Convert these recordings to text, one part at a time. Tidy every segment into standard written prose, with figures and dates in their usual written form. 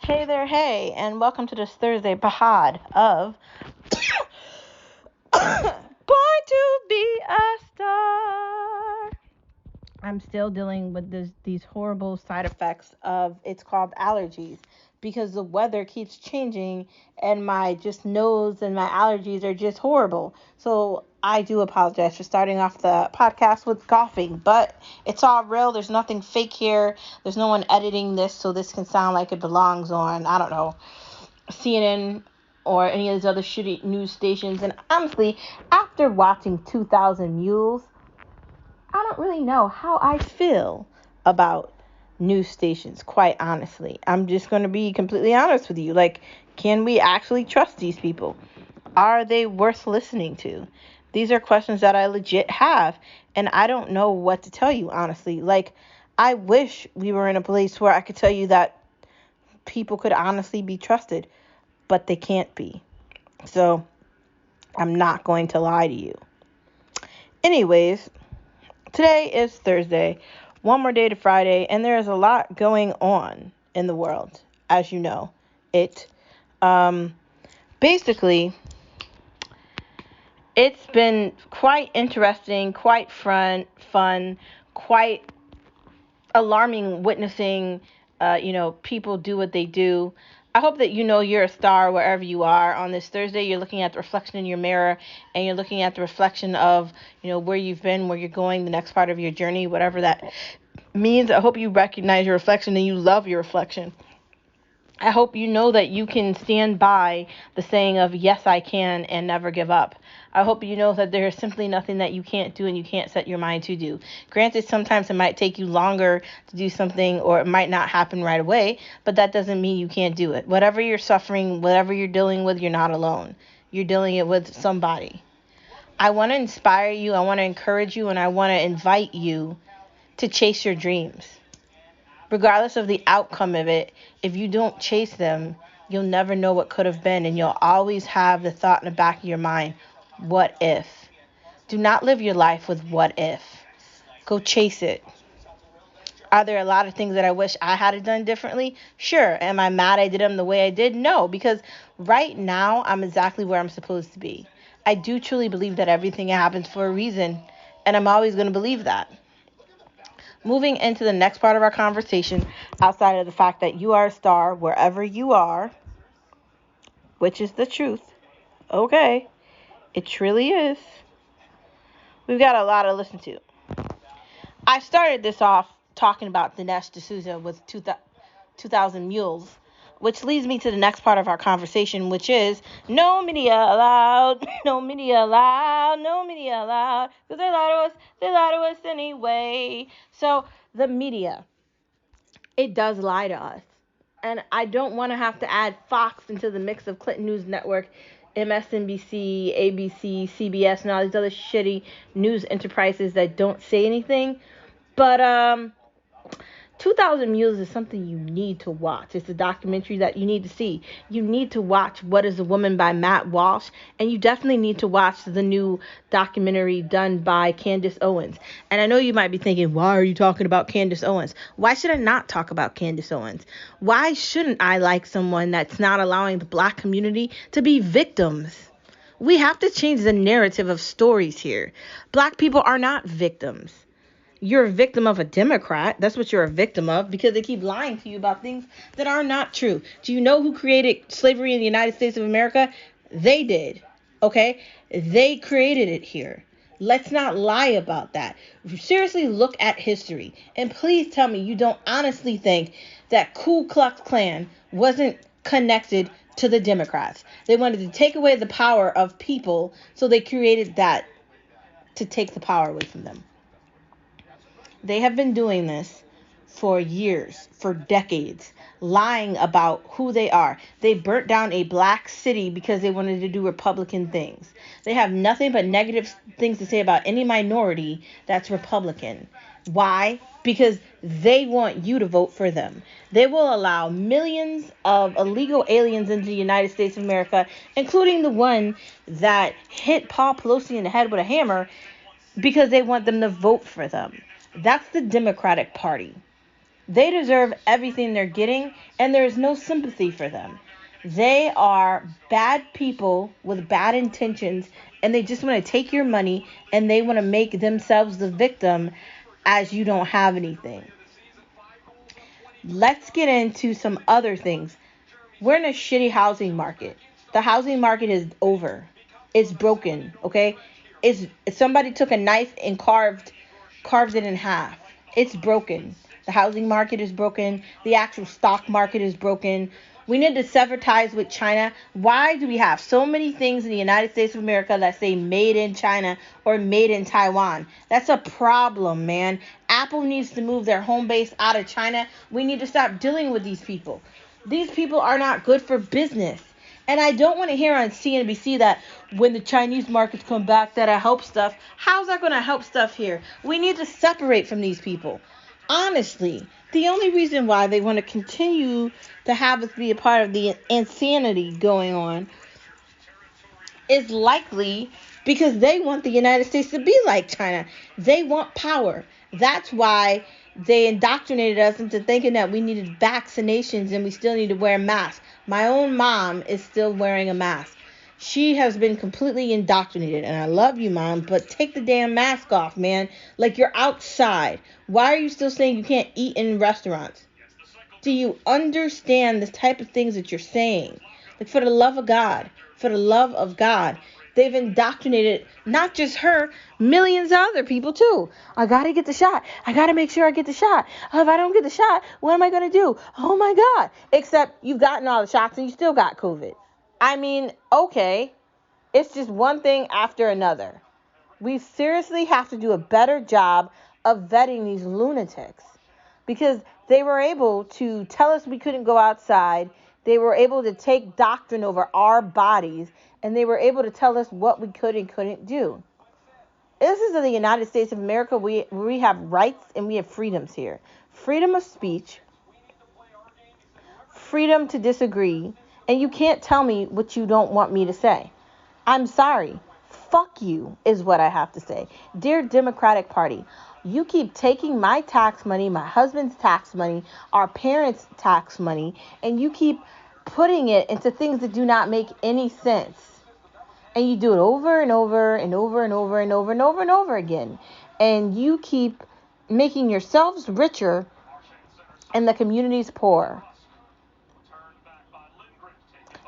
Hey there, hey, and welcome to this Thursday pod of Born to be a Star. I'm still dealing with these horrible side effects of it's called allergies because the weather keeps changing and my just nose and my allergies are just horrible. So I do apologize for starting off the podcast with coughing, but it's all real. There's nothing fake here. There's no one editing this, so this can sound like it belongs on, I don't know, CNN or any of those other shitty news stations. And honestly, after watching 2000 Mules, I don't really know how I feel about news stations, quite honestly. I'm just going to be completely honest with you. Like, can we actually trust these people? Are they worth listening to? These are questions that I legit have, and I don't know what to tell you, honestly. Like, I wish we were in a place where I could tell you that people could honestly be trusted, but they can't be. So, I'm not going to lie to you. Anyways, today is Thursday, one more day to Friday, and there is a lot going on in the world, as you know. Basically, it's been quite interesting, quite fun, quite alarming witnessing, people do what they do. I hope that you know you're a star wherever you are. On this Thursday, you're looking at the reflection in your mirror and you're looking at the reflection of, where you've been, where you're going, the next part of your journey, whatever that means. I hope you recognize your reflection and you love your reflection. I hope you know that you can stand by the saying of yes, I can and never give up. I hope you know that there is simply nothing that you can't do and you can't set your mind to do. Granted, sometimes it might take you longer to do something or it might not happen right away, but that doesn't mean you can't do it. Whatever you're suffering, whatever you're dealing with, you're not alone. You're dealing it with somebody. I want to inspire you, I want to encourage you, and I want to invite you to chase your dreams. Regardless of the outcome of it, if you don't chase them, you'll never know what could have been, and you'll always have the thought in the back of your mind, what if? Do not live your life with what if. Go chase it. Are there a lot of things that I wish I had done differently? Sure. Am I mad I did them the way I did? No, because right now I'm exactly where I'm supposed to be. I do truly believe that everything happens for a reason, and I'm always going to believe that. Moving into the next part of our conversation, outside of the fact that you are a star wherever you are, which is the truth. Okay, it truly is. We've got a lot to listen to. I started this off talking about Dinesh D'Souza with 2000 Mules, which leads me to the next part of our conversation, which is no media allowed, no media allowed, no media allowed, because they lie to us anyway. So the media, it does lie to us. And I don't want to have to add Fox into the mix of Clinton News Network, MSNBC, ABC, CBS, and all these other shitty news enterprises that don't say anything. But 2000 Mules is something you need to watch. It's a documentary that you need to see. You need to watch What is a Woman by Matt Walsh, and you definitely need to watch the new documentary done by Candace Owens. And I know you might be thinking, why are you talking about Candace Owens? Why should I not talk about Candace Owens? Why shouldn't I like someone that's not allowing the black community to be victims? We have to change the narrative of stories here. Black people are not victims. You're a victim of a Democrat. That's what you're a victim of, because they keep lying to you about things that are not true. Do you know who created slavery in the United States of America? They did. Okay? They created it here. Let's not lie about that. Seriously, look at history. And please tell me you don't honestly think that Ku Klux Klan wasn't connected to the Democrats. They wanted to take away the power of people, so they created that to take the power away from them. They have been doing this for years, for decades, lying about who they are. They burnt down a black city because they wanted to do Republican things. They have nothing but negative things to say about any minority that's Republican. Why? Because they want you to vote for them. They will allow millions of illegal aliens into the United States of America, including the one that hit Paul Pelosi in the head with a hammer, because they want them to vote for them. That's the Democratic Party. They deserve everything they're getting, and there is no sympathy for them. They are bad people with bad intentions, and they just want to take your money and they want to make themselves the victim as you don't have anything. Let's get into some other things. We're in a shitty housing market. The housing market is over. It's broken, okay? It's somebody took a knife and carved it in half. It's broken. The housing market is broken. The actual stock market is broken. We need to sever ties with China. Why do we have so many things in the United States of America that say made in China or made in Taiwan? That's a problem, man. Apple needs to move their home base out of China. We need to stop dealing with these people. These people are not good for business. And I don't want to hear on CNBC that when the Chinese markets come back that I help stuff. How's that going to help stuff here? We need to separate from these people. Honestly, the only reason why they want to continue to have us be a part of the insanity going on is likely because they want the United States to be like China. They want power. That's why they indoctrinated us into thinking that we needed vaccinations and we still need to wear masks. My own mom is still wearing a mask. She has been completely indoctrinated, and I love you, Mom, but take the damn mask off, man. Like, you're outside. Why are you still saying you can't eat in restaurants? Do you understand the type of things that you're saying? Like, for the love of God, for the love of God, they've indoctrinated not just her, millions of other people too. I gotta get the shot. I gotta make sure I get the shot. If I don't get the shot, what am I gonna do? Oh my God. Except you've gotten all the shots and you still got COVID. I mean, okay. It's just one thing after another. We seriously have to do a better job of vetting these lunatics because they were able to tell us we couldn't go outside. They were able to take doctrine over our bodies, and they were able to tell us what we could and couldn't do. This is in the United States of America. We have rights and we have freedoms here. Freedom of speech, freedom to disagree, and you can't tell me what you don't want me to say. I'm sorry. Fuck you is what I have to say. Dear Democratic Party, you keep taking my tax money, my husband's tax money, our parents' tax money, and you keep putting it into things that do not make any sense. And you do it over and over and over and over and over and over and over again. And you keep making yourselves richer and the communities poor.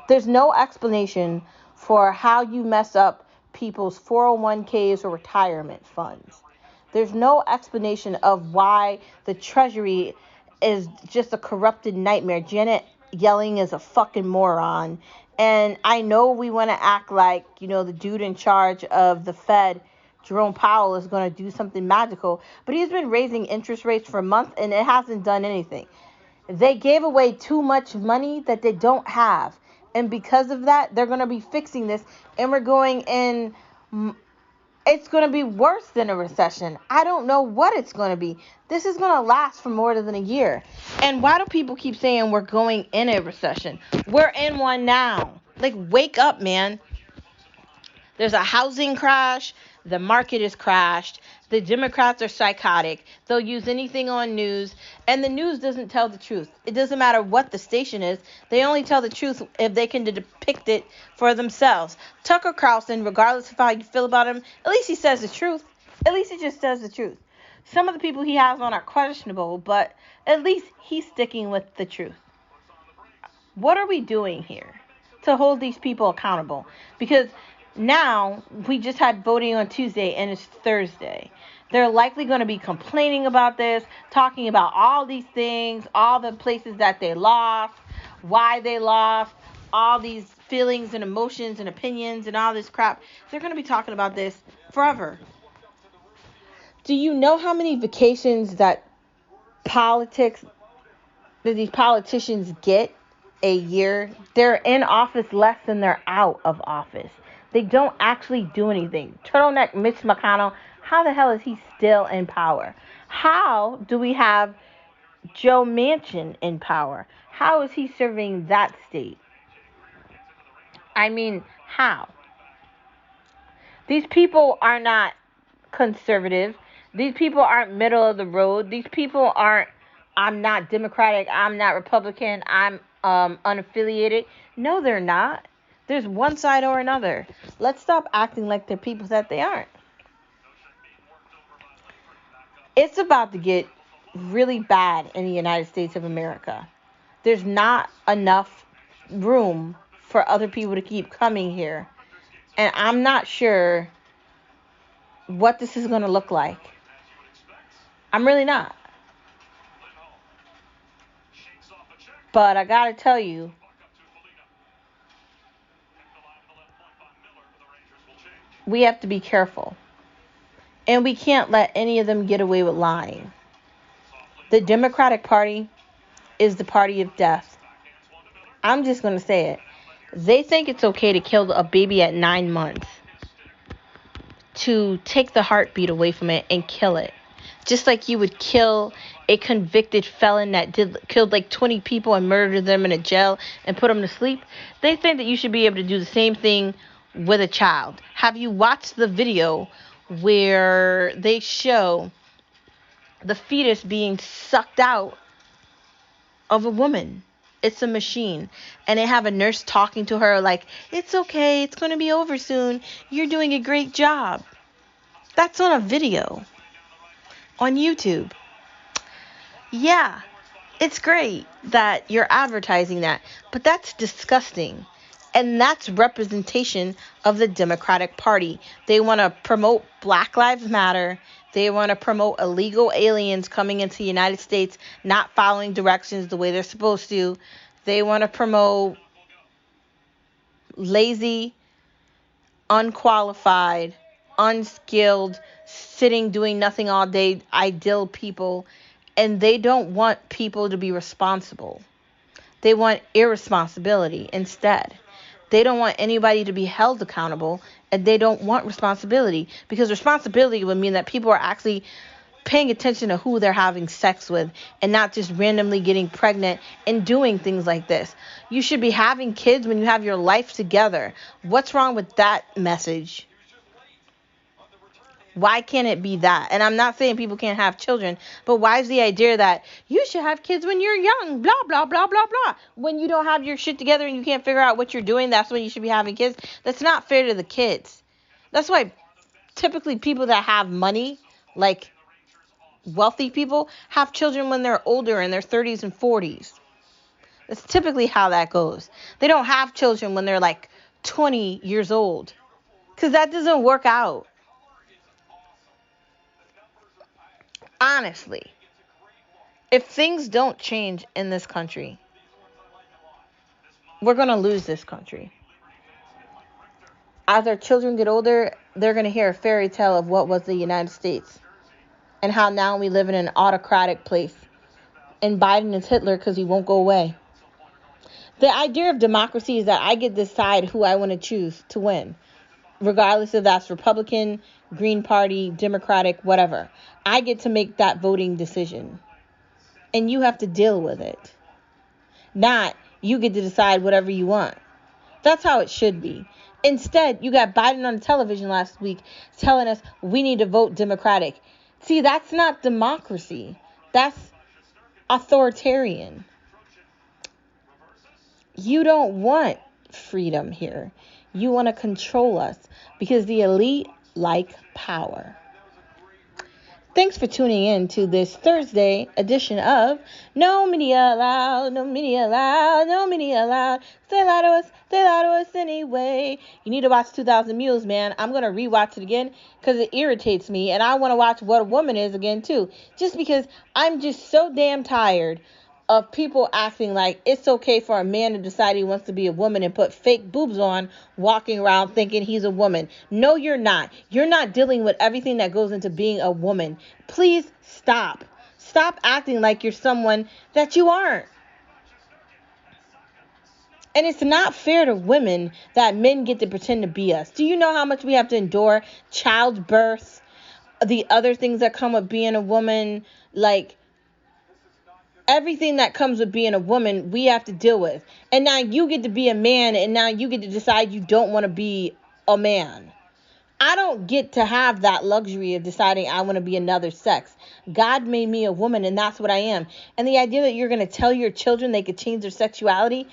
There's no explanation for how you mess up people's 401ks or retirement funds. There's no explanation of why the Treasury is just a corrupted nightmare. Janet Yellen is a fucking moron. And I know we want to act like, the dude in charge of the Fed, Jerome Powell, is going to do something magical. But he's been raising interest rates for months and it hasn't done anything. They gave away too much money that they don't have. And because of that, they're going to be fixing this. And we're going in, it's going to be worse than a recession. I don't know what it's going to be. This is going to last for more than a year. And why do people keep saying we're going in a recession? We're in one now. Like, wake up, man. There's a housing crash. The market is crashed. The Democrats are psychotic. They'll use anything on news. And the news doesn't tell the truth. It doesn't matter what the station is. They only tell the truth if they can depict it for themselves. Tucker Carlson, regardless of how you feel about him, at least he says the truth. At least he just says the truth. Some of the people he has on are questionable, but at least he's sticking with the truth. What are we doing here to hold these people accountable? Because now, we just had voting on Tuesday and it's Thursday. They're likely going to be complaining about this, talking about all these things, all the places that they lost, why they lost, all these feelings and emotions and opinions and all this crap. They're going to be talking about this forever. Do you know how many vacations that these politicians get a year? They're in office less than they're out of office. They don't actually do anything. Turtleneck Mitch McConnell, how the hell is he still in power? How do we have Joe Manchin in power? How is he serving that state? I mean, how? These people are not conservative. These people aren't middle of the road. These people aren't I'm not Democratic, I'm not Republican, I'm unaffiliated. No, they're not. There's one side or another. Let's stop acting like they're people that they aren't. It's about to get really bad in the United States of America. There's not enough room for other people to keep coming here. And I'm not sure what this is going to look like. I'm really not. But I got to tell you, we have to be careful. And we can't let any of them get away with lying. The Democratic Party is the party of death. I'm just going to say it. They think it's okay to kill a baby at 9 months, to take the heartbeat away from it and kill it. Just like you would kill a convicted felon that killed like 20 people and murdered them in a jail and put them to sleep. They think that you should be able to do the same thing with a child. Have you watched the video where they show the fetus being sucked out of a woman? It's a machine. And they have a nurse talking to her like, it's okay, it's going to be over soon. You're doing a great job. That's on a video on YouTube. Yeah, it's great that you're advertising that, but that's disgusting. And that's representation of the Democratic Party. They want to promote Black Lives Matter. They want to promote illegal aliens coming into the United States, not following directions the way they're supposed to. They want to promote lazy, unqualified, unskilled, sitting, doing nothing all day, ideal people. And they don't want people to be responsible. They want irresponsibility instead. They don't want anybody to be held accountable, and they don't want responsibility, because responsibility would mean that people are actually paying attention to who they're having sex with and not just randomly getting pregnant and doing things like this. You should be having kids when you have your life together. What's wrong with that message? Why can't it be that? And I'm not saying people can't have children, but why is the idea that you should have kids when you're young, blah, blah, blah, blah, blah. When you don't have your shit together and you can't figure out what you're doing, that's when you should be having kids. That's not fair to the kids. That's why typically people that have money, like wealthy people, have children when they're older, in their 30s and 40s. That's typically how that goes. They don't have children when they're like 20 years old, because that doesn't work out. Honestly, if things don't change in this country, we're going to lose this country. As our children get older, they're going to hear a fairy tale of what was the United States and how now we live in an autocratic place. And Biden is Hitler because he won't go away. The idea of democracy is that I get to decide who I want to choose to win, regardless if that's Republican, Green Party, Democratic, whatever. I get to make that voting decision. And you have to deal with it. Not you get to decide whatever you want. That's how it should be. Instead, you got Biden on the television last week telling us we need to vote Democratic. See, that's not democracy. That's authoritarian. You don't want freedom here. You want to control us because the elite like power. Thanks for tuning in to this Thursday edition of No Media Allowed, No Media Allowed, No Media Allowed. They lie to us anyway. You need to watch 2,000 Mules, man. I'm going to rewatch it again because it irritates me. And I want to watch What a Woman Is again, too. Just because I'm just so damn tired of people acting like it's okay for a man to decide he wants to be a woman and put fake boobs on, walking around thinking he's a woman. No, you're not. You're not dealing with everything that goes into being a woman. Please stop. Stop acting like you're someone that you aren't. And it's not fair to women that men get to pretend to be us. Do you know how much we have to endure? Childbirth, the other things that come with being a woman, like everything that comes with being a woman, we have to deal with. And now you get to be a man, and now you get to decide you don't want to be a man. I don't get to have that luxury of deciding I want to be another sex. God made me a woman, and that's what I am. And the idea that you're going to tell your children they could change their sexuality,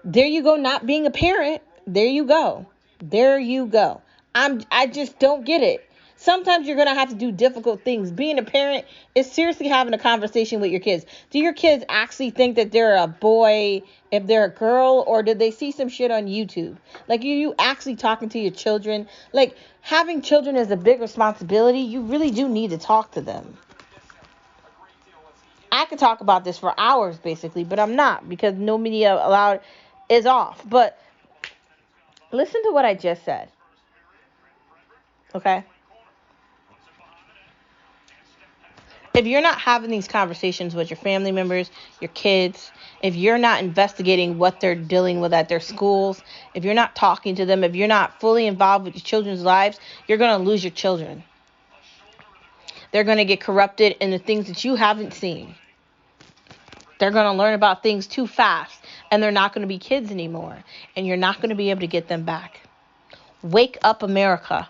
there you go, not being a parent. There you go. There you go. I just don't get it. Sometimes you're going to have to do difficult things. Being a parent is seriously having a conversation with your kids. Do your kids actually think that they're a boy if they're a girl, or did they see some shit on YouTube? Like, are you actually talking to your children? Like, having children is a big responsibility. You really do need to talk to them. I could talk about this for hours, basically, but I'm not, because no media allowed is off. But listen to what I just said. Okay? If you're not having these conversations with your family members, your kids, if you're not investigating what they're dealing with at their schools, if you're not talking to them, if you're not fully involved with your children's lives, you're going to lose your children. They're going to get corrupted in the things that you haven't seen. They're going to learn about things too fast, and they're not going to be kids anymore, and you're not going to be able to get them back. Wake up, America.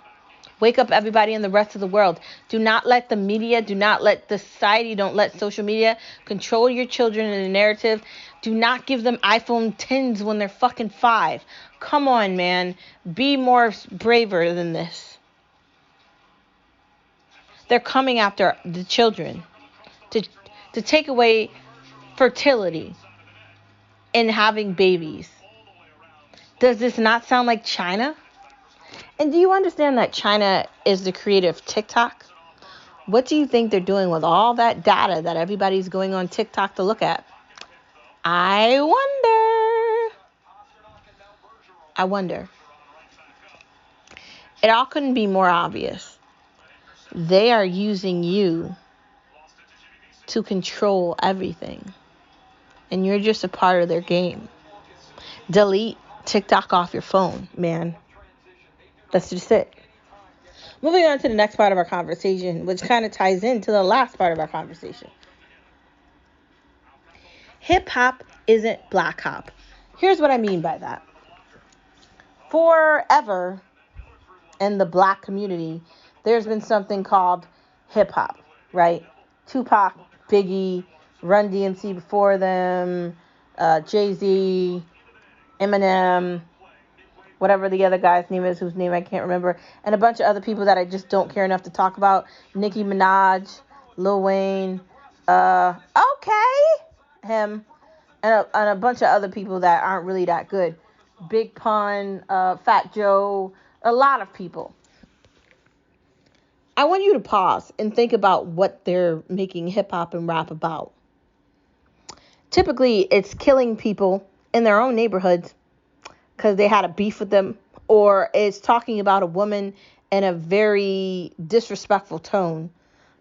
Wake up, everybody in the rest of the world. Do not let the media, do not let the society, don't let social media control your children in the narrative. Do not give them iPhone 10s when they're fucking 5. Come on, man. Be more braver than this. They're coming after the children to take away fertility and having babies. Does this not sound like China? And do you understand that China is the creator of TikTok? What do you think they're doing with all that data that everybody's going on TikTok to look at? I wonder. It all couldn't be more obvious. They are using you to control everything. And you're just a part of their game. Delete TikTok off your phone, man. That's just it. Moving on to the next part of our conversation, which kind of ties into the last part of our conversation. Hip hop isn't black hop. Here's what I mean by that. Forever in the black community, there's been something called hip hop, right? Tupac, Biggie, Run DMC before them, Jay-Z, Eminem, whatever the other guy's name is, whose name I can't remember, and a bunch of other people that I just don't care enough to talk about. Nicki Minaj, Lil Wayne, him, and a bunch of other people that aren't really that good. Big Pun, Fat Joe, a lot of people. I want you to pause and think about what they're making hip hop and rap about. Typically, it's killing people in their own neighborhoods because they had a beef with them, or it's talking about a woman in a very disrespectful tone,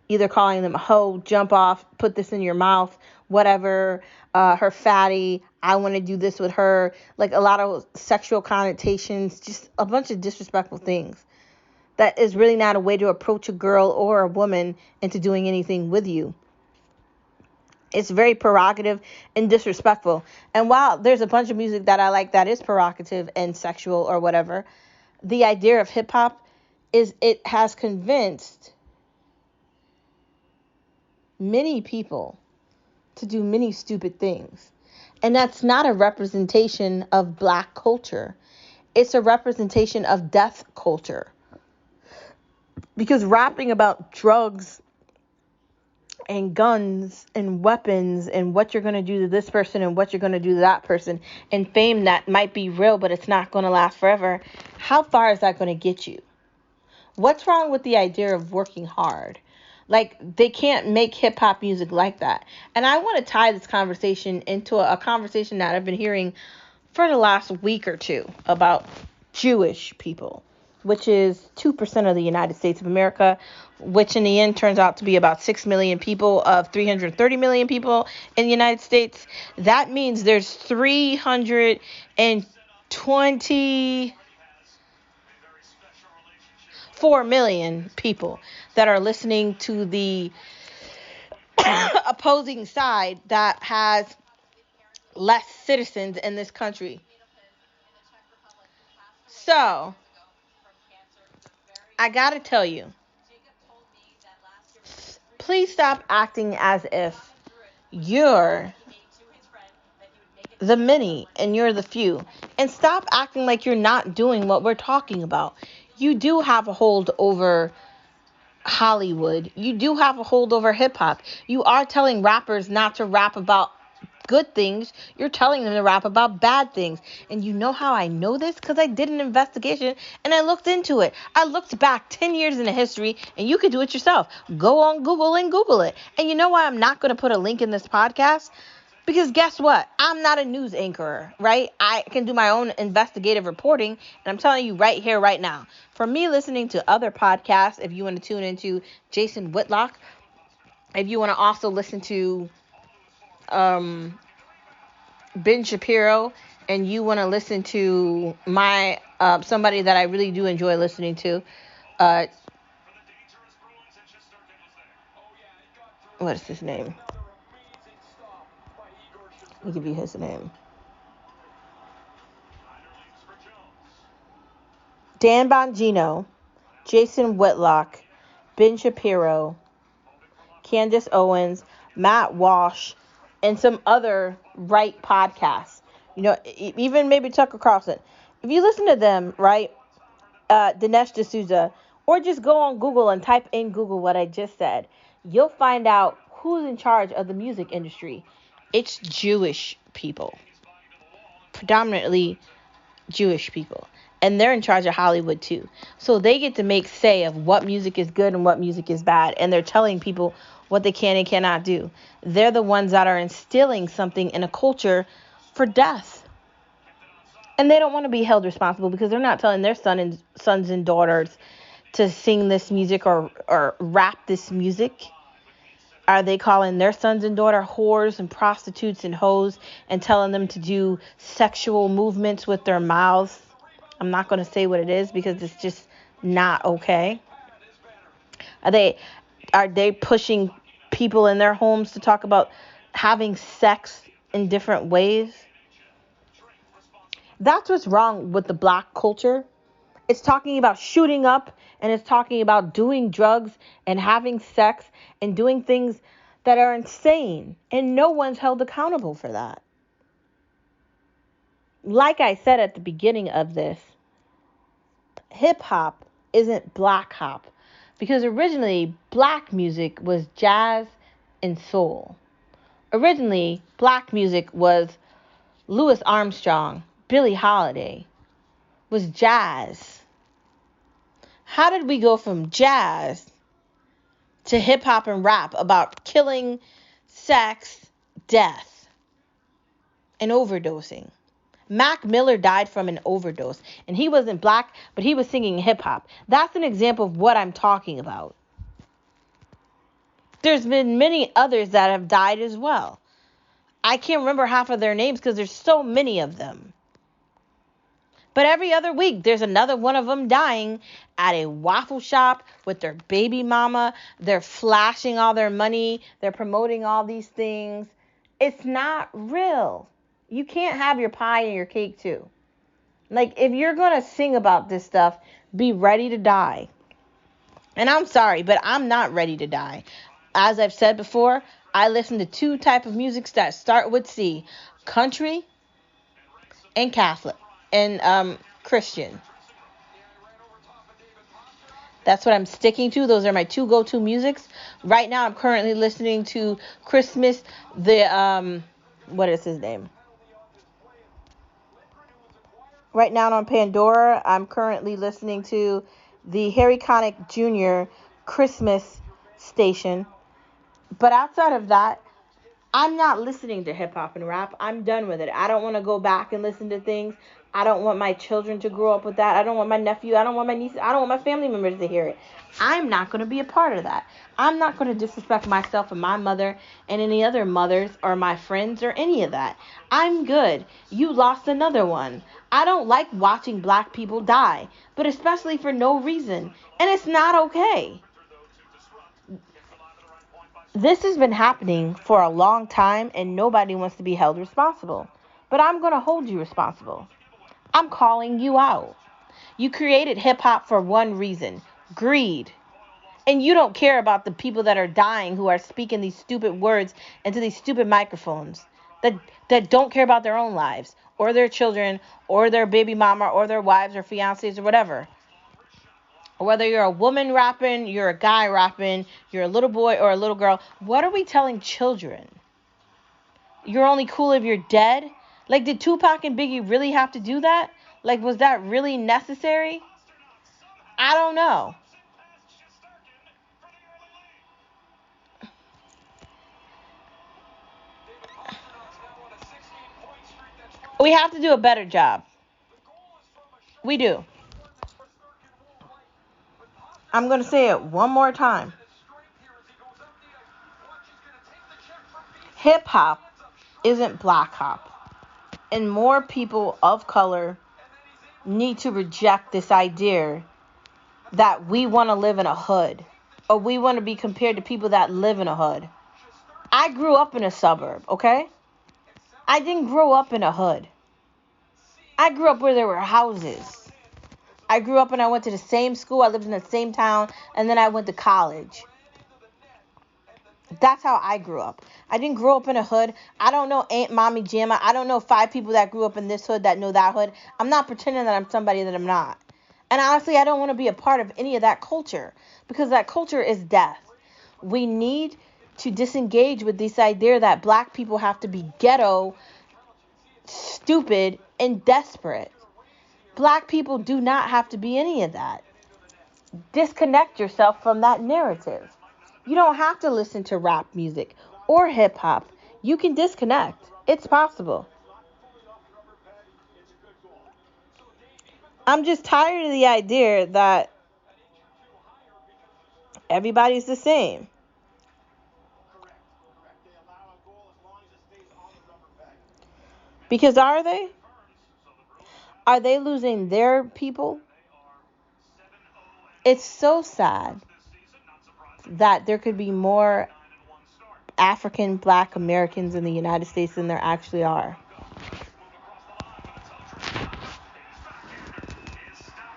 either calling them a hoe, jump off, put this in your mouth, whatever, her fatty, I want to do this with her, like a lot of sexual connotations, just a bunch of disrespectful things. That is really not a way to approach a girl or a woman into doing anything with you. It's very prerogative and disrespectful. And while there's a bunch of music that I like that is prerogative and sexual or whatever, the idea of hip hop is it has convinced many people to do many stupid things. And that's not a representation of black culture. It's a representation of death culture. Because rapping about drugs and guns and weapons and what you're going to do to this person and what you're going to do to that person and fame that might be real, but it's not going to last forever. How far is that going to get you? What's wrong with the idea of working hard? Like, they can't make hip hop music like that. And I want to tie this conversation into a conversation that I've been hearing for the last week or two about Jewish people, which is 2% of the United States of America, which in the end turns out to be about 6 million people of 330 million people in the United States. That means there's 324 million people that are listening to the opposing side that has less citizens in this country. So I gotta tell you, please stop acting as if you're the many and you're the few. And stop acting like you're not doing what we're talking about. You do have a hold over Hollywood. You do have a hold over hip hop. You are telling rappers not to rap about good things. You're telling them to rap about bad things. And you know how I know this? Because I did an investigation and I looked into it. I looked back 10 years in the history, and you could do it yourself. Go on Google and Google it. And you know why I'm not going to put a link in this podcast? Because guess what? I'm not a news anchor, right? I can do my own investigative reporting, and I'm telling you right here, right now. For me listening to other podcasts, if you want to tune into Jason Whitlock, if you want to also listen to Ben Shapiro, and you want to listen to my somebody that I really do enjoy listening to, what is his name? Let me give you his name. Dan Bongino, Jason Whitlock, Ben Shapiro, Candace Owens, Matt Walsh, and some other right podcasts. You know, even maybe Tucker Carlson. If you listen to them, right, Dinesh D'Souza, or just go on Google and type in Google what I just said, you'll find out who's in charge of the music industry. It's Jewish people, predominantly Jewish people. And they're in charge of Hollywood too. So they get to make say of what music is good and what music is bad. And they're telling people what they can and cannot do. They're the ones that are instilling something in a culture for death. And they don't want to be held responsible because they're not telling their sons and daughters to sing this music or rap this music. Are they calling their sons and daughters whores and prostitutes and hoes and telling them to do sexual movements with their mouths? I'm not going to say what it is because it's just not okay. Are they pushing people in their homes to talk about having sex in different ways? That's what's wrong with the black culture. It's talking about shooting up, and it's talking about doing drugs and having sex and doing things that are insane, and no one's held accountable for that. Like I said at the beginning of this, hip hop isn't black hop, because originally black music was jazz and soul. Originally black music was Louis Armstrong, Billie Holiday, was jazz. How did we go from jazz to hip hop and rap about killing, sex, death, and overdosing? Mac Miller died from an overdose, and he wasn't black, but he was singing hip hop. That's an example of what I'm talking about. There's been many others that have died as well. I can't remember half of their names because there's so many of them. But every other week, there's another one of them dying at a waffle shop with their baby mama. They're flashing all their money. They're promoting all these things. It's not real. You can't have your pie and your cake too. Like, if you're going to sing about this stuff, be ready to die. And I'm sorry, but I'm not ready to die. As I've said before, I listen to two types of music that start with C: country and Catholic and Christian. That's what I'm sticking to. Those are my two go-to musics. Right now, I'm currently listening to Christmas, what is his name? Right now on Pandora, I'm currently listening to the Harry Connick Jr. Christmas station. But outside of that, I'm not listening to hip hop and rap. I'm done with it. I don't want to go back and listen to things. I don't want my children to grow up with that. I don't want my nephew. I don't want my niece. I don't want my family members to hear it. I'm not going to be a part of that. I'm not going to disrespect myself and my mother and any other mothers or my friends or any of that. I'm good. You lost another one. I don't like watching black people die, but especially for no reason. And it's not okay. This has been happening for a long time, and nobody wants to be held responsible. But I'm going to hold you responsible. I'm calling you out. You created hip-hop for one reason. Greed. And you don't care about the people that are dying who are speaking these stupid words into these stupid microphones that don't care about their own lives or their children or their baby mama or their wives or fiancés or whatever. Whether you're a woman rapping, you're a guy rapping, you're a little boy or a little girl, what are we telling children? You're only cool if you're dead? Like, did Tupac and Biggie really have to do that? Like, was that really necessary? I don't know. We have to do a better job. We do. I'm going to say it one more time. Hip hop isn't black hop. And more people of color need to reject this idea that we want to live in a hood or we want to be compared to people that live in a hood. I grew up in a suburb, okay? I didn't grow up in a hood. I grew up where there were houses. I grew up and I went to the same school. I lived in the same town. And then I went to college. That's how I grew up. I didn't grow up in a hood. I don't know Aunt Mommy Jamma. I don't know 5 people that grew up in this hood that know that hood. I'm not pretending that I'm somebody that I'm not. And honestly, I don't want to be a part of any of that culture because that culture is death. We need to disengage with this idea that black people have to be ghetto, stupid, and desperate. Black people do not have to be any of that. Disconnect yourself from that narrative. You don't have to listen to rap music or hip hop. You can disconnect. It's possible. I'm just tired of the idea that everybody's the same. Because are they? Are they losing their people? It's so sad that there could be more African Black Americans in the United States than there actually are.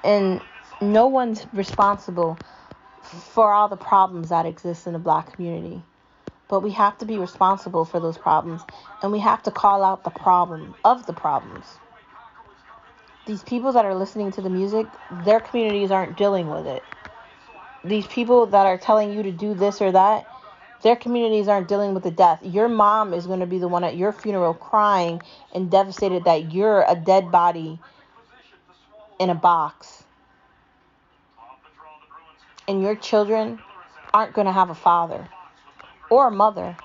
And no one's responsible for all the problems that exist in the Black community. But we have to be responsible for those problems, and we have to call out the problem of the problems. These people that are listening to the music, their communities aren't dealing with it. These people that are telling you to do this or that, their communities aren't dealing with the death. Your mom is going to be the one at your funeral crying and devastated that you're a dead body in a box. And your children aren't going to have a father or a mother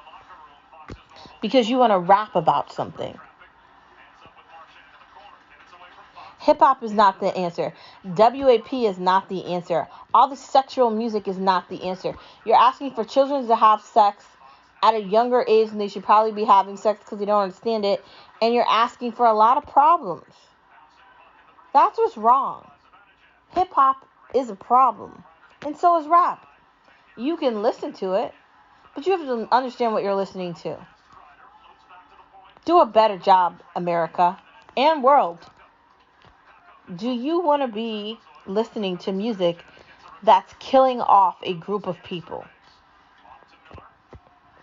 because you want to rap about something. Hip-hop is not the answer. WAP is not the answer. All the sexual music is not the answer. You're asking for children to have sex at a younger age than they should probably be having sex because they don't understand it. And you're asking for a lot of problems. That's what's wrong. Hip-hop is a problem. And so is rap. You can listen to it, but you have to understand what you're listening to. Do a better job, America and world. Do you want to be listening to music that's killing off a group of people?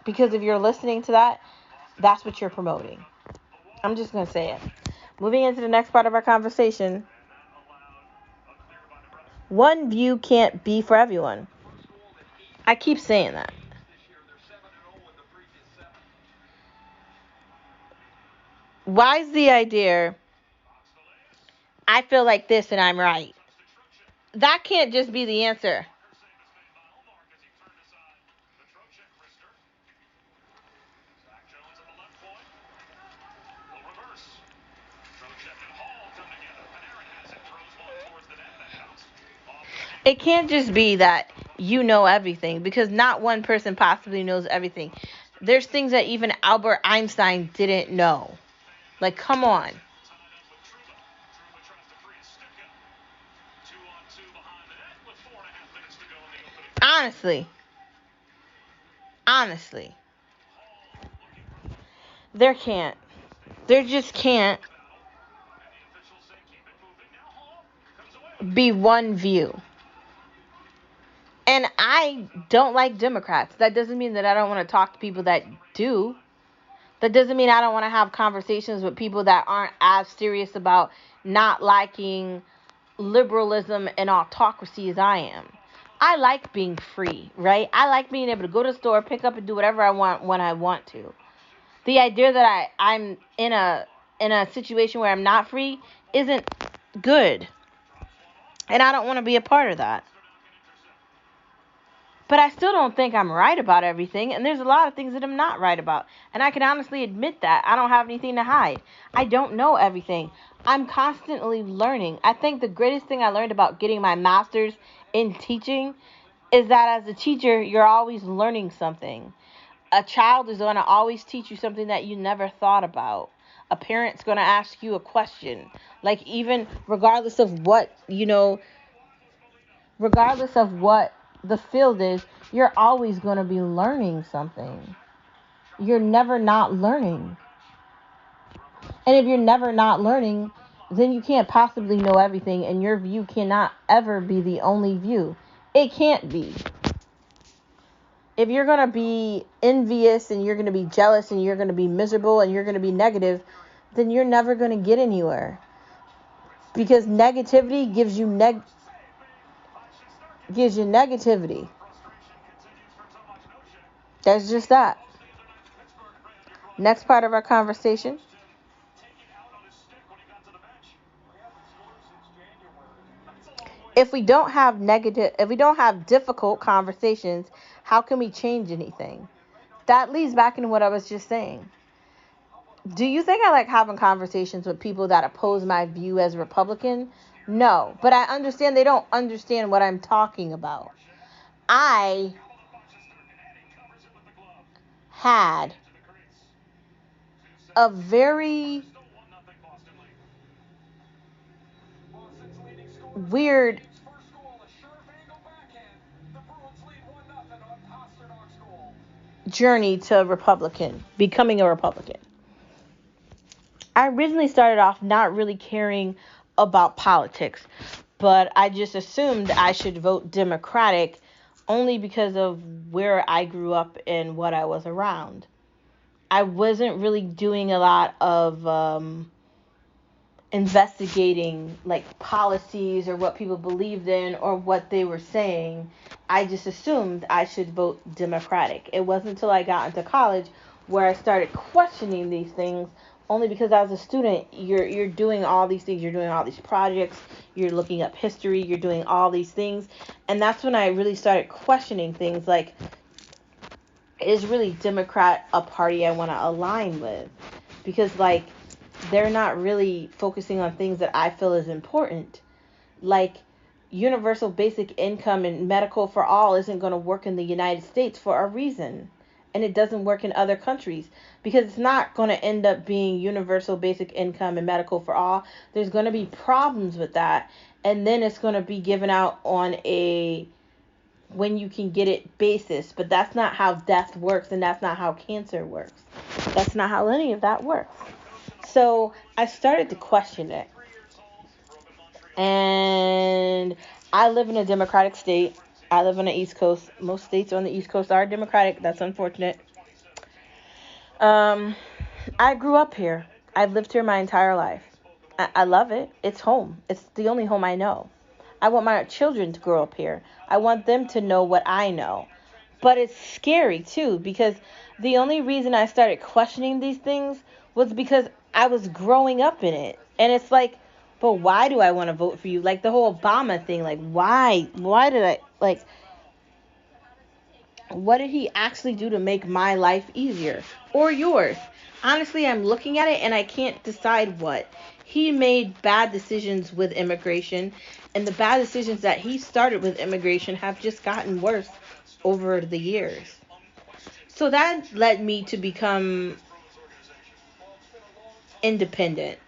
Because if you're listening to that, that's what you're promoting. I'm just going to say it. Moving into the next part of our conversation. One view can't be for everyone. I keep saying that. Why is the idea, I feel like this and I'm right? That can't just be the answer. It can't just be that you know everything, because not one person possibly knows everything. There's things that even Albert Einstein didn't know. Like, come on. Honestly. There can't. There just can't be one view. I don't like Democrats. That doesn't mean that I don't want to talk to people that do. That doesn't mean I don't want to have conversations with people that aren't as serious about not liking liberalism and autocracy as I am. I like being free, right? I like being able to go to the store, pick up and do whatever I want when I want to. The idea that I'm in a situation where I'm not free isn't good. And I don't want to be a part of that. But I still don't think I'm right about everything, and there's a lot of things that I'm not right about. And I can honestly admit that. I don't have anything to hide. I don't know everything. I'm constantly learning. I think the greatest thing I learned about getting my master's in teaching is that as a teacher, you're always learning something. A child is going to always teach you something that you never thought about. A parent's going to ask you a question. Like, even regardless of what, regardless of what the field is, you're always going to be learning something. You're never not learning. And if you're never not learning, then you can't possibly know everything, and your view cannot ever be the only view. It can't be. If you're going to be envious and you're going to be jealous and you're going to be miserable and you're going to be negative, then you're never going to get anywhere. Because negativity gives you negativity. That's just that. Next part of our conversation. If we don't have difficult conversations, how can we change anything? That leads back into what I was just saying. Do you think I like having conversations with people that oppose my view as Republican? No, but I understand they don't understand what I'm talking about. I had a very weird journey to becoming a Republican. I originally started off not really caring about politics, but I just assumed I should vote Democratic only because of where I grew up and what I was around. I wasn't really doing a lot of investigating like policies or what people believed in or what they were saying. I just assumed I should vote Democratic. It wasn't until I got into college where I started questioning these things, only because as a student you're doing all these things, you're doing all these projects, you're looking up history, you're doing all these things, and that's when I really started questioning things like, is really Democrat a party I want to align with? Because like they're not really focusing on things that I feel is important. Like universal basic income and medical for all isn't going to work in the United States for a reason. And it doesn't work in other countries because it's not going to end up being universal basic income and medical for all. There's going to be problems with that. And then it's going to be given out on a when you can get it basis. But that's not how death works, and that's not how cancer works. That's not how any of that works. So I started to question it. And I live in a Democratic state. I live on the East Coast. Most states on the East Coast are Democratic. That's unfortunate. I grew up here. I've lived here my entire life. I love it. It's home. It's the only home I know. I want my children to grow up here. I want them to know what I know. But it's scary too, because the only reason I started questioning these things was because I was growing up in it. And it's like, but why do I want to vote for you? Like the whole Obama thing, like why did I, like, what did he actually do to make my life easier or yours? Honestly, I'm looking at it and I can't decide what. He made bad decisions with immigration, and the bad decisions that he started with immigration have just gotten worse over the years. So that led me to become independent,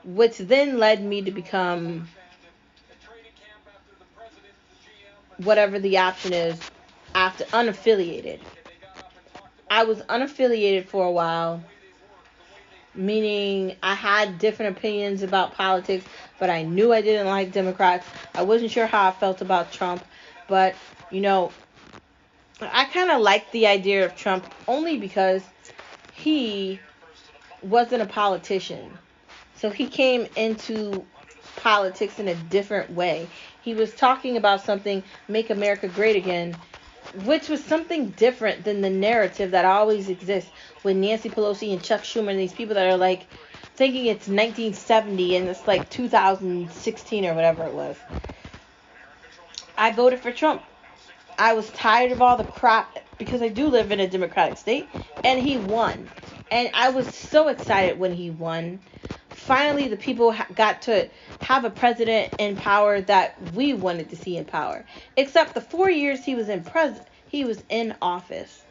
which then led me to become whatever the option is after unaffiliated. I was unaffiliated for a while, meaning I had different opinions about politics, but I knew I didn't like Democrats. I wasn't sure how I felt about Trump. But, you know, I kind of like the idea of Trump only because he wasn't a politician. So he came into politics in a different way. He was talking about something, make America great again, which was something different than the narrative that always exists with Nancy Pelosi and Chuck Schumer and these people that are like thinking it's 1970 and it's like 2016 or whatever it was. I voted for Trump. I was tired of all the crap because I do live in a Democratic state, and he won. And I was so excited when he won. Finally, the people got to have a president in power that we wanted to see in power. Except the 4 years he was in office.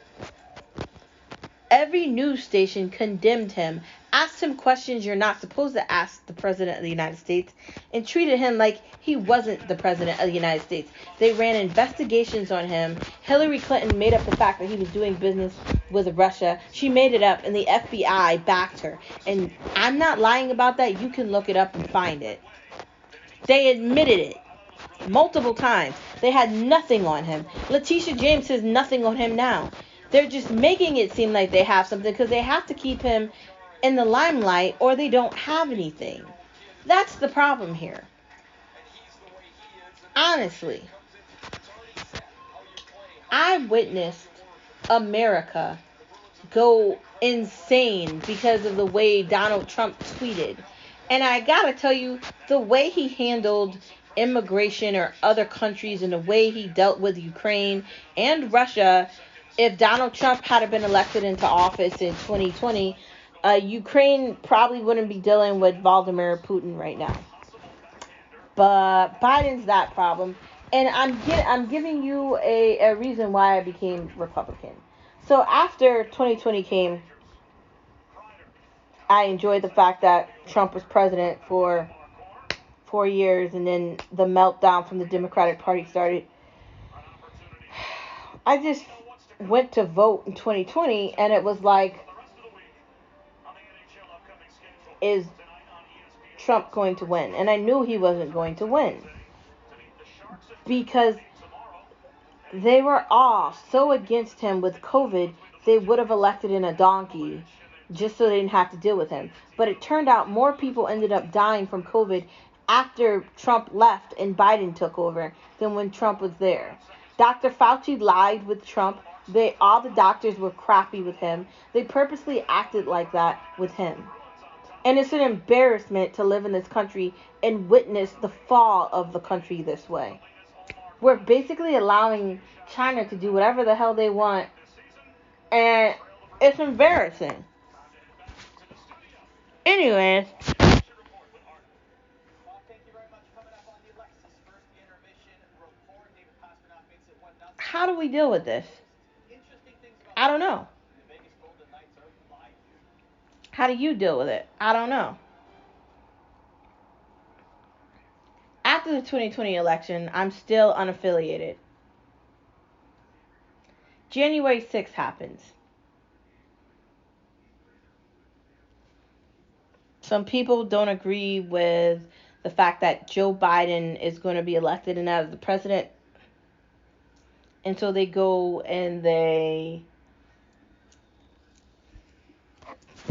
Every news station condemned him, asked him questions you're not supposed to ask the President of the United States, and treated him like he wasn't the President of the United States. They ran investigations on him. Hillary Clinton made up the fact that he was doing business with Russia. She made it up, and the FBI backed her. And I'm not lying about that. You can look it up and find it. They admitted it multiple times. They had nothing on him. Letitia James has nothing on him now. They're just making it seem like they have something because they have to keep him in the limelight or they don't have anything. That's the problem here. Honestly, I witnessed America go insane because of the way Donald Trump tweeted. And I gotta tell you, the way he handled immigration or other countries and the way he dealt with Ukraine and Russia, if Donald Trump had been elected into office in 2020, Ukraine probably wouldn't be dealing with Vladimir Putin right now. But Biden's that problem. And I'm giving you a reason why I became Republican. So after 2020 came, I enjoyed the fact that Trump was president for 4 years, and then the meltdown from the Democratic Party started. I just went to vote in 2020, and it was like, is Trump going to win? And I knew he wasn't going to win because they were all so against him with COVID, they would have elected in a donkey just so they didn't have to deal with him. But it turned out more people ended up dying from COVID after Trump left and Biden took over than when Trump was there. Dr. Fauci lied with Trump. All the doctors were crappy with him. They purposely acted like that with him. And it's an embarrassment to live in this country and witness the fall of the country this way. We're basically allowing China to do whatever the hell they want, and it's embarrassing. Anyways, how do we deal with this? I don't know. How do you deal with it? I don't know. After the 2020 election, I'm still unaffiliated. January 6th happens. Some people don't agree with the fact that Joe Biden is going to be elected and as the president. And so they go and they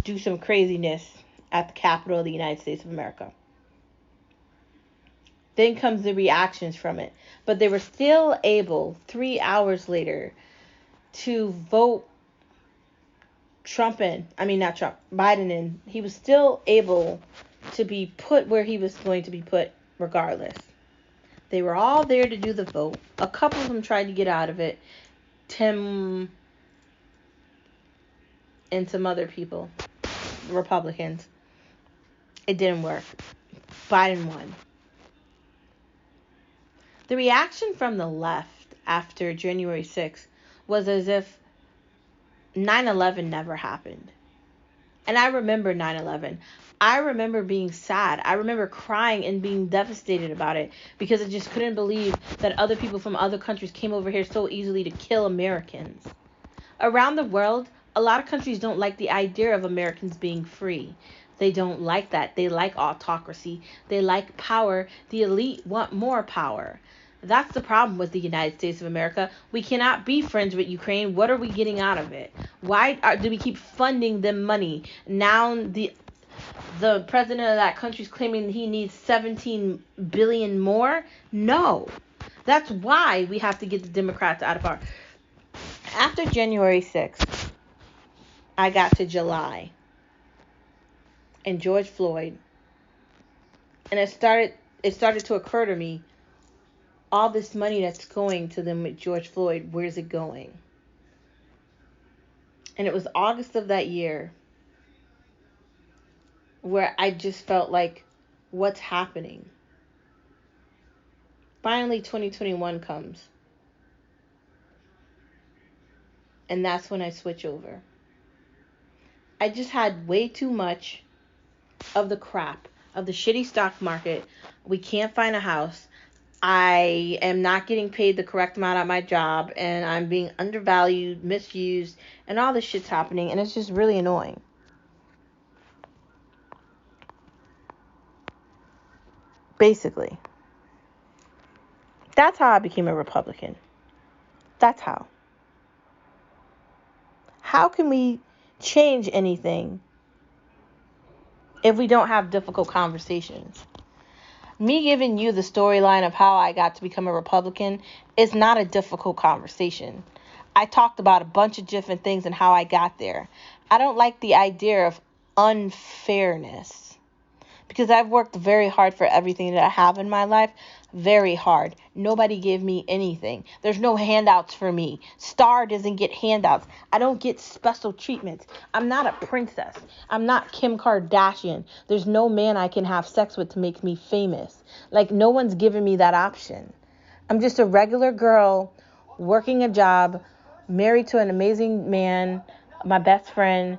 do some craziness at the Capitol of the United States of America. Then comes the reactions from it. But they were still able, 3 hours later, to vote Biden in. He was still able to be put where he was going to be put regardless. They were all there to do the vote. A couple of them tried to get out of it. Tim and some other people, Republicans. It didn't work. Biden won. The reaction from the left after January 6th was as if 9/11 never happened. And I remember 9/11. I remember being sad. I remember crying and being devastated about it because I just couldn't believe that other people from other countries came over here so easily to kill Americans. Around the world, a lot of countries don't like the idea of Americans being free. They don't like that. They like autocracy. They like power. The elite want more power. That's the problem with the United States of America. We cannot be friends with Ukraine. What are we getting out of it? Why do we keep funding them money? Now the president of that country is claiming he needs 17 billion more. No, that's why we have to get the Democrats out of power. After January 6th, I got to July and George Floyd, and it started to occur to me, all this money that's going to them with George Floyd, where's it going? And it was August of that year where I just felt like, what's happening? Finally, 2021 comes. And that's when I switch over. I just had way too much of the crap, of the shitty stock market. We can't find a house. I am not getting paid the correct amount at my job, and I'm being undervalued, misused, and all this shit's happening, and it's just really annoying. Basically. That's how I became a Republican. That's how. How can we change anything if we don't have difficult conversations? Me giving you the storyline of how I got to become a Republican is not a difficult conversation. I talked about a bunch of different things and how I got there. I don't like the idea of unfairness, because I've worked very hard for everything that I have in my life. Very hard. Nobody gave me anything. There's no handouts for me. Star doesn't get handouts. I don't get special treatments. I'm not a princess. I'm not Kim Kardashian. There's no man I can have sex with to make me famous. Like, no one's given me that option. I'm just a regular girl working a job, married to an amazing man, my best friend.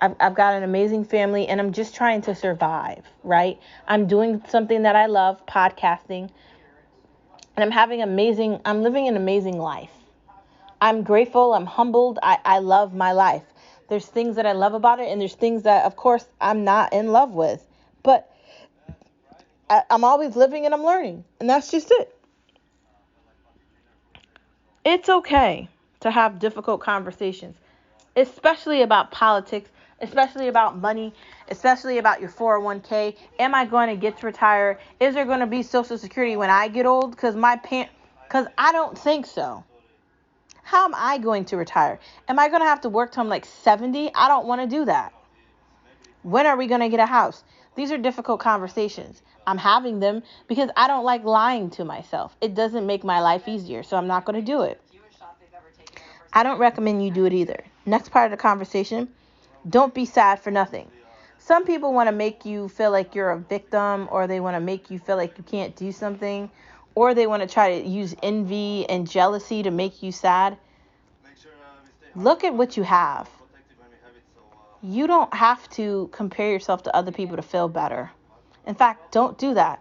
I've got an amazing family, and I'm just trying to survive, right? I'm doing something that I love, podcasting, and I'm living an amazing life. I'm grateful, I'm humbled, I love my life. There's things that I love about it, and there's things that, of course, I'm not in love with. But I'm always living and I'm learning, and that's just it. It's okay to have difficult conversations, especially about politics, especially about money, especially about your 401k. Am I going to get to retire? Is there going to be Social Security when I get old? Because I don't think so. How am I going to retire? Am I going to have to work till I'm like 70? I don't want to do that. When are we going to get a house? These are difficult conversations. I'm having them because I don't like lying to myself. It doesn't make my life easier, so I'm not going to do it. I don't recommend you do it either. Next part of the conversation, don't be sad for nothing. Some people want to make you feel like you're a victim, or they want to make you feel like you can't do something, or they want to try to use envy and jealousy to make you sad. Look at what you have. You don't have to compare yourself to other people to feel better. In fact, don't do that.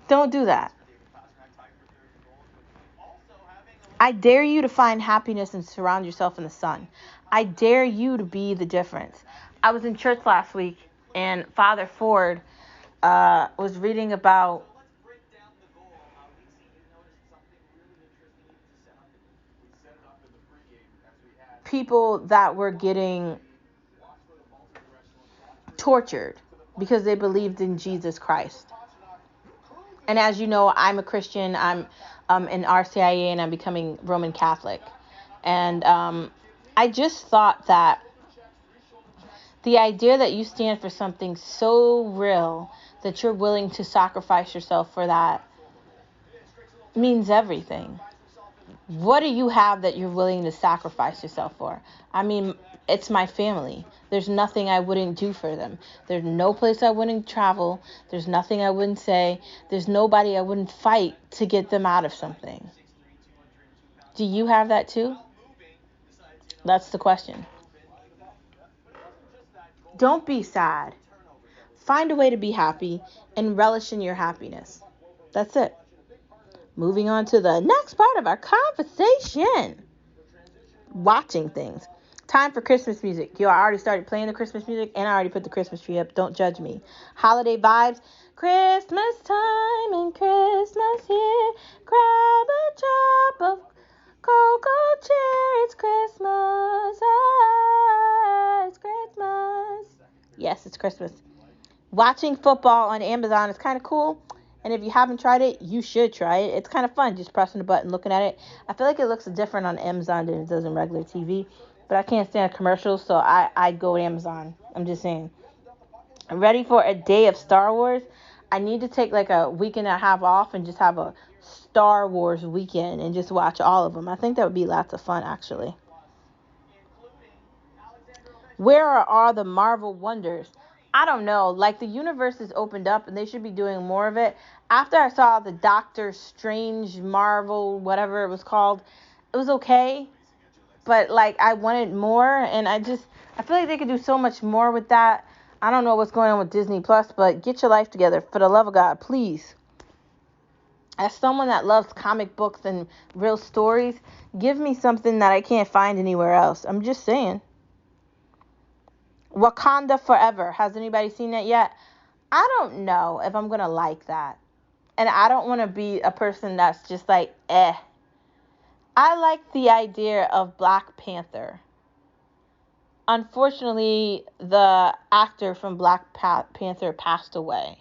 Don't do that. I dare you to find happiness and surround yourself in the sun. I dare you to be the difference. I was in church last week, and Father Ford was reading about people that were getting tortured because they believed in Jesus Christ. And as you know, I'm a Christian. I'm in RCIA, and I'm becoming Roman Catholic. And I just thought that the idea that you stand for something so real that you're willing to sacrifice yourself for that means everything. What do you have that you're willing to sacrifice yourself for? I mean, it's my family. There's nothing I wouldn't do for them. There's no place I wouldn't travel. There's nothing I wouldn't say. There's nobody I wouldn't fight to get them out of something. Do you have that too? That's the question. Don't be sad. Find a way to be happy and relish in your happiness. That's it. Moving on to the next part of our conversation. Watching things. Time for Christmas music. Yo, I already started playing the Christmas music, and I already put the Christmas tree up. Don't judge me. Holiday vibes. Christmas time and Christmas here. Grab a drop of cocoa cheer. It's Christmas. Ah, it's Christmas. Yes, it's Christmas. Watching football on Amazon is kind of cool. And if you haven't tried it, you should try it. It's kind of fun just pressing the button, looking at it. I feel like it looks different on Amazon than it does in regular TV. But I can't stand commercials, so I'd go to Amazon. I'm just saying. I'm ready for a day of Star Wars. I need to take like a week and a half off and just have a Star Wars weekend and just watch all of them. I think that would be lots of fun, actually. Where are all the Marvel wonders? I don't know. Like, the universe is opened up and they should be doing more of it. After I saw the Doctor Strange Marvel, whatever it was called, it was okay. But, like, I wanted more, and I feel like they could do so much more with that. I don't know what's going on with Disney Plus, but get your life together. For the love of God, please. As someone that loves comic books and real stories, give me something that I can't find anywhere else. I'm just saying. Wakanda Forever. Has anybody seen that yet? I don't know if I'm going to like that. And I don't want to be a person that's just like, eh. I like the idea of Black Panther. Unfortunately, the actor from Black Panther passed away.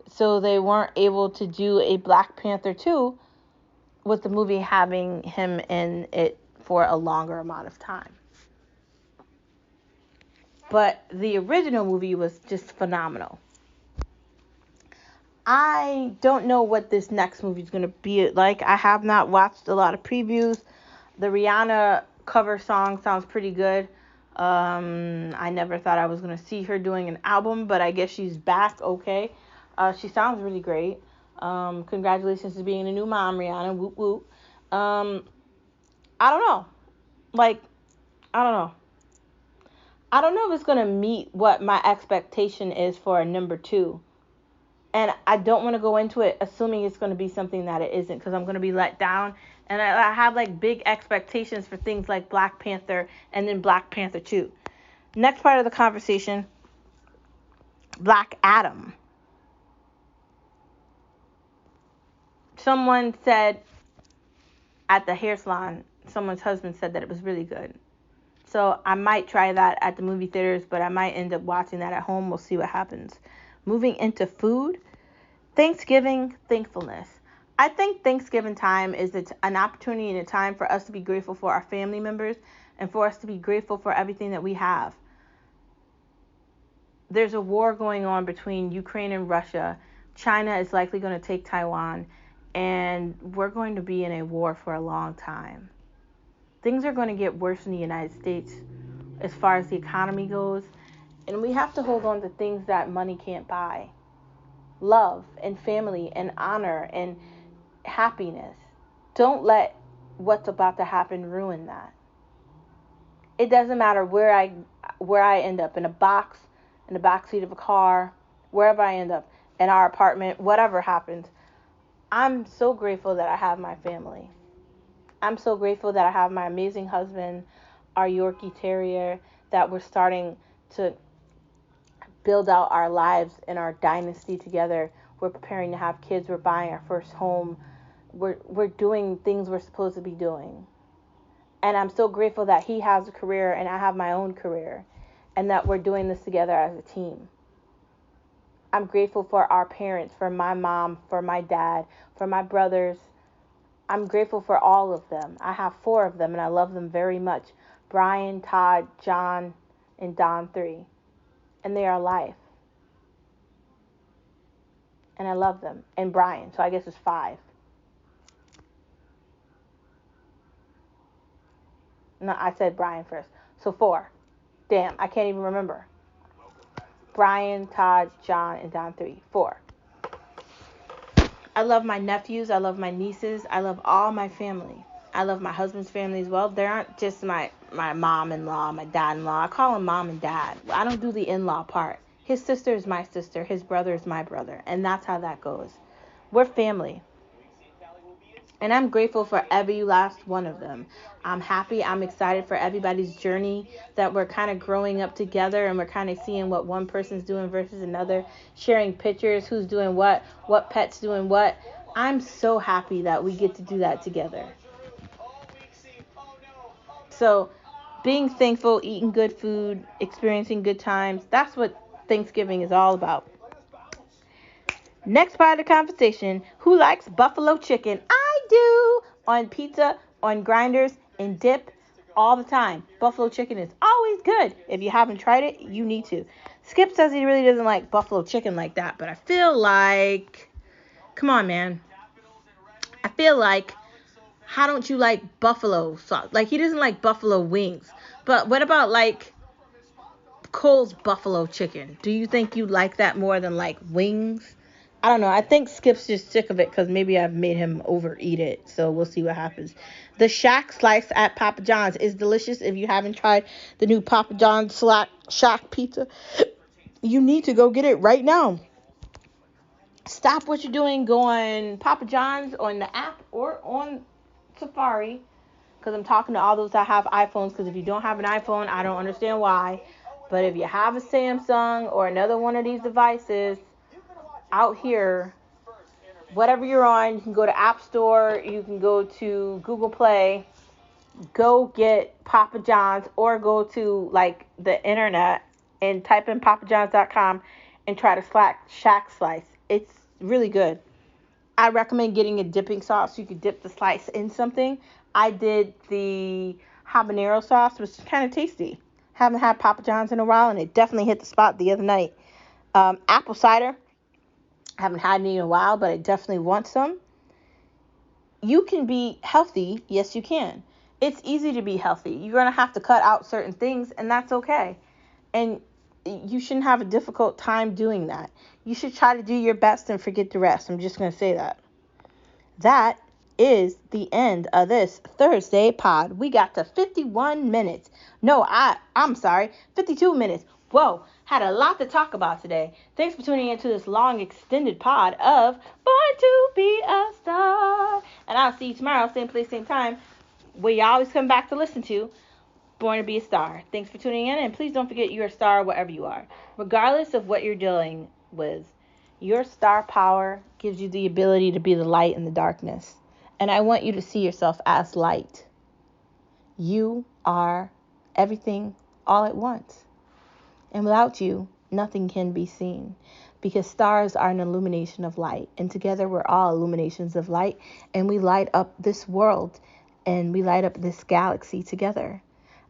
So they weren't able to do a Black Panther 2 with the movie having him in it for a longer amount of time. But the original movie was just phenomenal. I don't know what this next movie is going to be like. I have not watched a lot of previews. The Rihanna cover song sounds pretty good. I never thought I was going to see her doing an album, but I guess she's back okay. She sounds really great. Congratulations to being a new mom, Rihanna. Whoop, whoop. I don't know. Like, I don't know. I don't know if it's going to meet what my expectation is for a number 2. And I don't want to go into it assuming it's going to be something that it isn't, because I'm going to be let down. And I have like big expectations for things like Black Panther and then Black Panther 2. Next part of the conversation, Black Adam. Someone said at the hair salon, someone's husband said that it was really good. So I might try that at the movie theaters, but I might end up watching that at home. We'll see what happens. Moving into food, Thanksgiving, thankfulness. I think Thanksgiving time is an opportunity and a time for us to be grateful for our family members and for us to be grateful for everything that we have. There's a war going on between Ukraine and Russia. China is likely going to take Taiwan, and we're going to be in a war for a long time. Things are going to get worse in the United States as far as the economy goes, and we have to hold on to things that money can't buy. Love and family and honor and happiness. Don't let what's about to happen ruin that. It doesn't matter where I end up, in a box, in the backseat of a car, wherever I end up, in our apartment, whatever happens. I'm so grateful that I have my family. I'm so grateful that I have my amazing husband, our Yorkie Terrier, that we're starting to build out our lives and our dynasty together. We're preparing to have kids. We're buying our first home. We're doing things we're supposed to be doing. And I'm so grateful that he has a career and I have my own career, and that we're doing this together as a team. I'm grateful for our parents, for my mom, for my dad, for my brothers. I'm grateful for all of them. I have 4 of them, and I love them very much. Brian, Todd, John, and Don 3. And they are life. And I love them. And Brian, so I guess it's 5. No, I said Brian first. So 4. Damn, I can't even remember. Brian, Todd, John, and Don 3. 4. I love my nephews. I love my nieces. I love all my family. I love my husband's family as well. They aren't just my mom-in-law, my dad-in-law. I call them mom and dad. I don't do the in-law part. His sister is my sister. His brother is my brother. And that's how that goes. We're family. And I'm grateful for every last one of them. I'm happy. I'm excited for everybody's journey, that we're kind of growing up together and we're kind of seeing what one person's doing versus another, sharing pictures, who's doing what pet's doing what. I'm so happy that we get to do that together. So, being thankful, eating good food, experiencing good times, that's what Thanksgiving is all about. Next part of the conversation, who likes buffalo chicken? I do. On pizza, on grinders, and dip all the time. Buffalo chicken is always good. If you haven't tried it, you need to. Skip says he really doesn't like buffalo chicken like that, but I feel like, come on, man. I feel like, how don't you like buffalo sauce? Like, he doesn't like buffalo wings. But what about, like, Cole's buffalo chicken? Do you think you like that more than, like, wings? I don't know. I think Skip's just sick of it because maybe I've made him overeat it. So we'll see what happens. The Shaq slice at Papa John's is delicious. If you haven't tried the new Papa John's Shaq pizza, you need to go get it right now. Stop what you're doing. Go on Papa John's on the app or on Safari, because I'm talking to all those that have iPhones, because if you don't have an iPhone, I don't understand why. But if you have a Samsung or another one of these devices out here, whatever you're on, you can go to App Store, you can go to Google Play, go get Papa John's, or go to like the internet and type in papajohns.com and try to Shaq slice. It's really good. I recommend getting a dipping sauce. You could dip the slice in something. I did the habanero sauce, which is kind of tasty. Haven't had Papa John's in a while, and it definitely hit the spot the other night. Apple cider. Haven't had any in a while, but I definitely want some. You can be healthy. Yes, you can. It's easy to be healthy. You're going to have to cut out certain things, and that's okay. And you shouldn't have a difficult time doing that. You should try to do your best and forget the rest. I'm just going to say that. That is the end of this Thursday pod. We got to 51 minutes. No, I'm sorry, 52 minutes. Whoa, had a lot to talk about today. Thanks for tuning into this long extended pod of Born to Be a Star. And I'll see you tomorrow, same place, same time, where you always come back to listen to Born to Be a Star. Thanks for tuning in, and please don't forget you're a star wherever you are. Regardless of what you're dealing with, your star power gives you the ability to be the light in the darkness. And I want you to see yourself as light. You are everything all at once. And without you, nothing can be seen. Because stars are an illumination of light. And together we're all illuminations of light. And we light up this world. And we light up this galaxy together.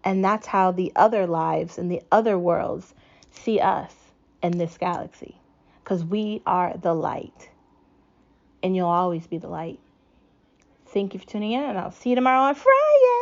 And that's how the other lives and the other worlds see us in this galaxy. Because we are the light. And you'll always be the light. Thank you for tuning in. And I'll see you tomorrow on Friday.